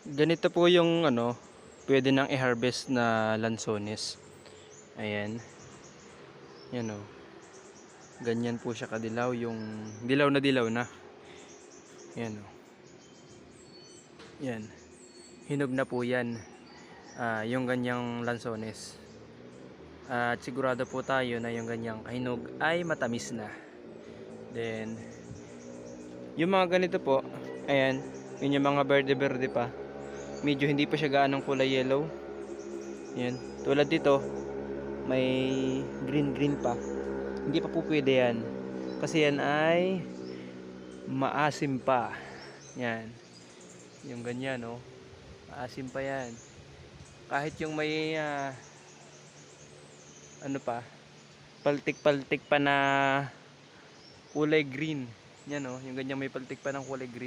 Ganito po yung pwede nang i-harvest na lansones. Ayan. Yan o. Ganyan po siya kadilaw, yung dilaw na. Yan o. Yan. Hinog na po yan. Yung ganyang lansones. At sigurado po tayo na yung ganyang kahinog ay matamis na. Then, yung mga ganito po, ayan, yun yung mga berde-berde pa. Medyo hindi pa siya gaanong kulay yellow. Yan. Tulad dito, may green pa. Hindi pa po pwede yan. Kasi yan ay maasim pa. Yan. Yung ganyan, oh. Maasim pa yan. Kahit yung may paltik-paltik pa na kulay green. Yan, oh. Yung ganyan may paltik pa ng kulay green.